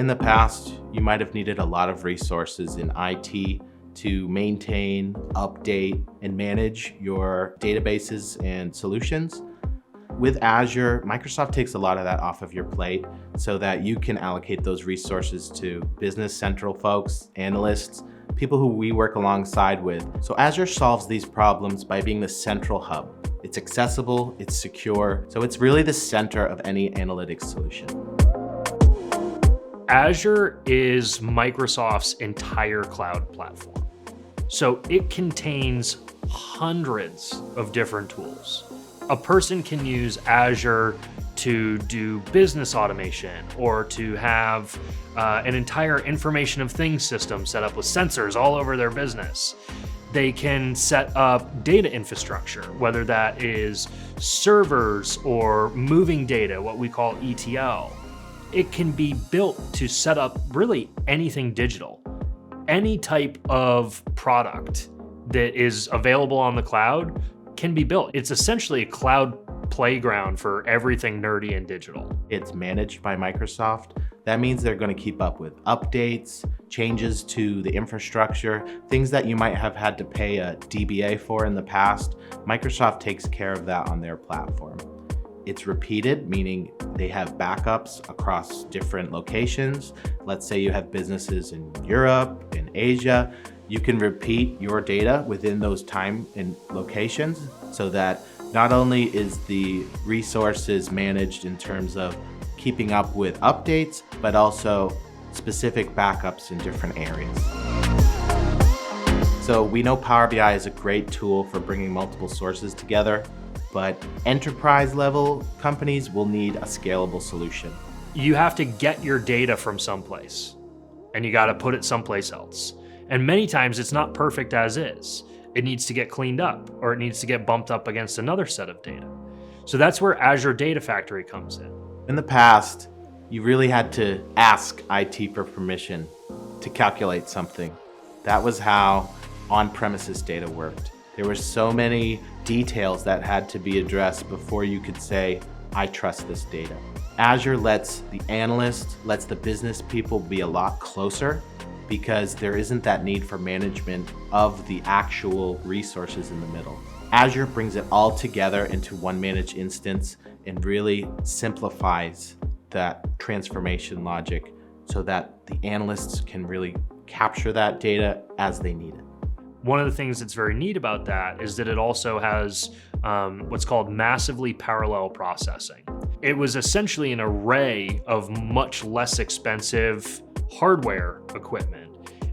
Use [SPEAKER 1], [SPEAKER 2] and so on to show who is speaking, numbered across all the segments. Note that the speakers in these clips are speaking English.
[SPEAKER 1] in the past, you might have needed a lot of resources in IT to maintain, update, and manage your databases and solutions. With Azure, Microsoft takes a lot of that off of your plate so that you can allocate those resources to Business Central folks, analysts, people who we work alongside with. So Azure solves these problems by being the central hub. It's accessible, it's secure, so it's really the center of any analytics solution.
[SPEAKER 2] Azure is Microsoft's entire cloud platform. So it contains hundreds of different tools. A person can use Azure to do business automation or to have an entire information of things system set up with sensors all over their business. They can set up data infrastructure, whether that is servers or moving data, what we call ETL. It can be built to set up really anything digital. Any type of product that is available on the cloud can be built. It's essentially a cloud playground for everything nerdy and digital.
[SPEAKER 1] It's managed by Microsoft. That means they're going to keep up with updates, changes to the infrastructure, things that you might have had to pay a DBA for in the past. Microsoft takes care of that on their platform. It's repeated, meaning they have backups across different locations. Let's say you have businesses in Europe, in Asia. You can repeat your data within those time and locations so that not only is the resources managed in terms of keeping up with updates, but also specific backups in different areas. So we know Power BI is a great tool for bringing multiple sources together, but enterprise level companies will need a scalable solution.
[SPEAKER 2] You have to get your data from someplace and you got to put it someplace else. And many times it's not perfect as is. It needs to get cleaned up or it needs to get bumped up against another set of data. So that's where Azure Data Factory comes in.
[SPEAKER 1] In the past, you really had to ask IT for permission to calculate something. That was how on-premises data worked. There were so many details that had to be addressed before you could say, I trust this data. Azure lets the analyst, lets the business people be a lot closer because there isn't that need for management of the actual resources in the middle. Azure brings it all together into one managed instance and really simplifies that transformation logic so that the analysts can really capture that data as they need it.
[SPEAKER 2] One of the things that's very neat about that is that it also has what's called massively parallel processing. It was essentially an array of much less expensive hardware equipment.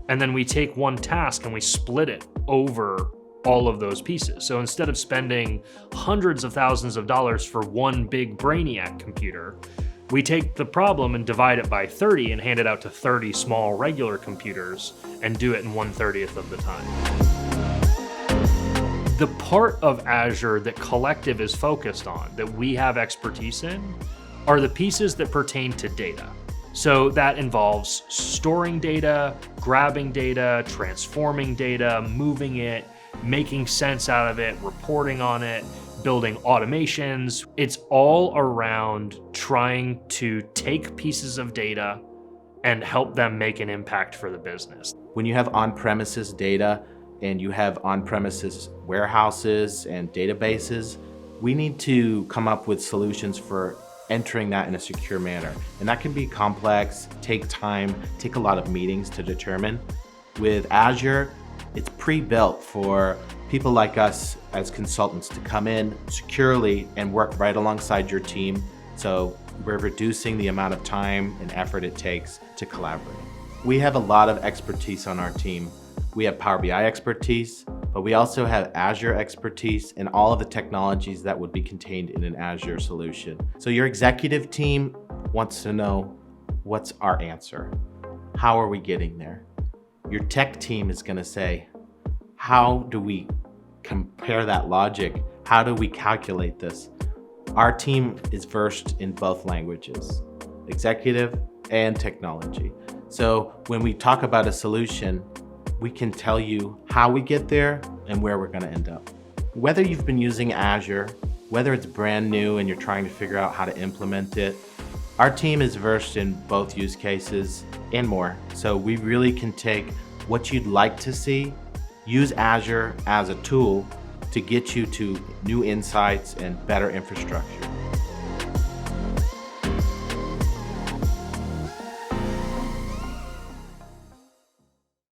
[SPEAKER 2] And then we take one task and we split it over all of those pieces. So instead of spending hundreds of thousands of dollars for one big Brainiac computer, we take the problem and divide it by 30 and hand it out to 30 small regular computers and do it in 1/30 of the time. The part of Azure that Collectiv is focused on, that we have expertise in, are the pieces that pertain to data. So that involves storing data, grabbing data, transforming data, moving it, making sense out of it, reporting on it, building automations. It's all around trying to take pieces of data and help them make an impact for the business.
[SPEAKER 1] When you have on-premises data and you have on-premises warehouses and databases, we need to come up with solutions for entering that in a secure manner. And that can be complex, take time, take a lot of meetings to determine. With Azure, it's pre-built for people like us as consultants to come in securely and work right alongside your team. So we're reducing the amount of time and effort it takes to collaborate. We have a lot of expertise on our team. We have Power BI expertise, but we also have Azure expertise and all of the technologies that would be contained in an Azure solution. So your executive team wants to know, what's our answer? How are we getting there? Your tech team is going to say, how do we compare that logic? How do we calculate this? Our team is versed in both languages, executive and technology. So when we talk about a solution, we can tell you how we get there and where we're going to end up. Whether you've been using Azure, whether it's brand new and you're trying to figure out how to implement it, Our team is versed in both use cases and more, so we really can take what you'd like to see, use Azure as a tool to get you to new insights and better infrastructure.